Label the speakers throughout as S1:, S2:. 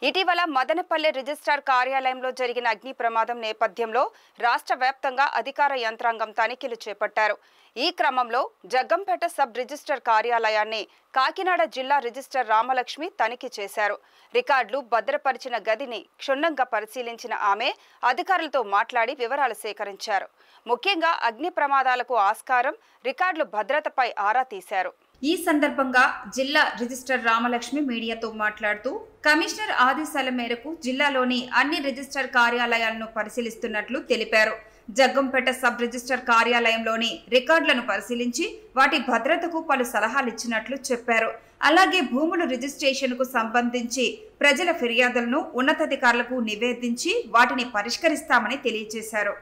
S1: ఇటీవల మదనపల్లె రిజిస్ట్రార్ కార్యాలయంలో జరిగిన అగ్ని ప్రమాదం నేపథ్యంలో రాష్ట్ర వ్యాప్తంగా అధికార యంత్రాంగం తనిఖీలు చేపట్టారు. ఈ క్రమంలో జగ్గంపేట సబ్ రిజిస్ట్రార్ కార్యాలయాన్ని కాకినాడ జిల్లా రిజిస్ట్రార్ రామలక్ష్మి తనిఖీ చేశారు. రికార్డులు భద్రపరిచిన గదిని క్షుణ్ణంగా పరిశీలించిన ఆమె అధికారులతో మాట్లాడి వివరాలు సేకరించారు. ముఖ్యంగా అగ్ని ప్రమాదాలకు ఆస్కారం, రికార్డుల భద్రతపై ఆరా తీశారు. ఈ సందర్భంగా జిల్లా రిజిస్ట్రార్ రామలక్ష్మి మీడియాతో మాట్లాడుతూ కమిషనర్ ఆదేశాల మేరకు జిల్లాలోని అన్ని రిజిస్ట్రార్ కార్యాలయాలను పరిశీలిస్తున్నట్లు తెలిపారు. జగ్గంపేట సబ్ రిజిస్ట్రార్ కార్యాలయంలోని రికార్డులను పరిశీలించి వాటి భద్రతకు పలు సలహాలు ఇచ్చినట్లు చెప్పారు. అలాగే భూముల రిజిస్ట్రేషన్కు సంబంధించి ప్రజల ఫిర్యాదులను ఉన్నతాధికారులకు నివేదించి వాటిని పరిష్కరిస్తామని తెలియజేశారు.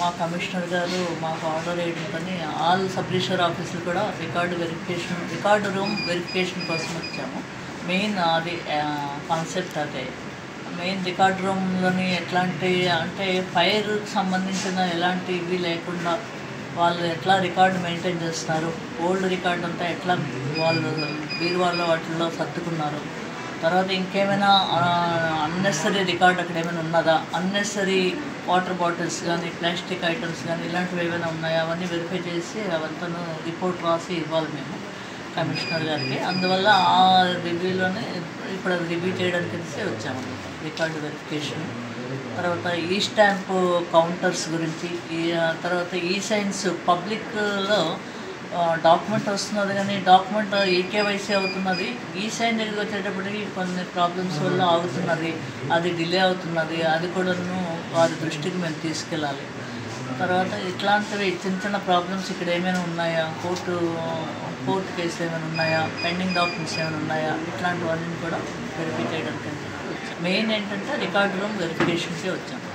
S2: మా కమిషనర్ గారు మాకు ఆర్డర్ వేయడంతోనే ఆల్ సబ్ రిజిస్టర్ ఆఫీసులు కూడా రికార్డు రూమ్ వెరిఫికేషన్ కోసం వచ్చాము. మెయిన్ అది కాన్సెప్ట్ అదే. మెయిన్ రికార్డ్ రూమ్లోని ఎట్లాంటి అంటే ఫైర్కి సంబంధించిన ఎలాంటి ఇవి లేకుండా వాళ్ళు ఎట్లా రికార్డు మెయింటైన్ చేస్తున్నారు, ఓల్డ్ రికార్డ్ అంతా ఎట్లా వాళ్ళు బీరువాళ్ళ వాటిల్లో సర్దుకున్నారు, తర్వాత ఇంకేమైనా అన్నెసరీ రికార్డ్ అక్కడ ఏమైనా ఉన్నదా, అన్నెసరీ వాటర్ బాటిల్స్ కానీ ప్లాస్టిక్ ఐటమ్స్ కానీ ఇలాంటివి ఏమైనా ఉన్నాయా అవన్నీ వెరిఫై చేసి అవంతా రిపోర్ట్ రాసి ఇవ్వాలి మేము కమిషనర్ గారికి. అందువల్ల ఆ రివ్యూలోనే ఇప్పుడు అది రివ్యూ చేయడానికి వచ్చాము. రికార్డు వెరిఫికేషన్, తర్వాత ఈ స్టాంపు కౌంటర్స్ గురించి, తర్వాత ఈ సైన్స్ పబ్లిక్లో డాక్యుమెంట్ వస్తున్నది కానీ డాక్యుమెంట్ ఈకేవైసీ అవుతున్నది, ఈ సైన్ దగ్గరికి వచ్చేటప్పటికి కొన్ని ప్రాబ్లమ్స్ వల్ల ఆగుతున్నది, అది డిలే అవుతున్నది. అది కూడాను వారి దృష్టికి మేము తీసుకెళ్ళాలి. తర్వాత ఇట్లాంటివి చిన్న చిన్న ప్రాబ్లమ్స్ ఇక్కడ ఏమైనా ఉన్నాయా, కోర్టు కేసు ఏమైనా ఉన్నాయా, పెండింగ్ డాక్యుమెంట్స్ ఏమైనా ఉన్నాయా, ఇట్లాంటివన్నీ కూడా వెరిఫై చేయడానికి వచ్చాం. మెయిన్ ఏంటంటే రికార్డు రూమ్ వెరిఫికేషన్కే వచ్చాం.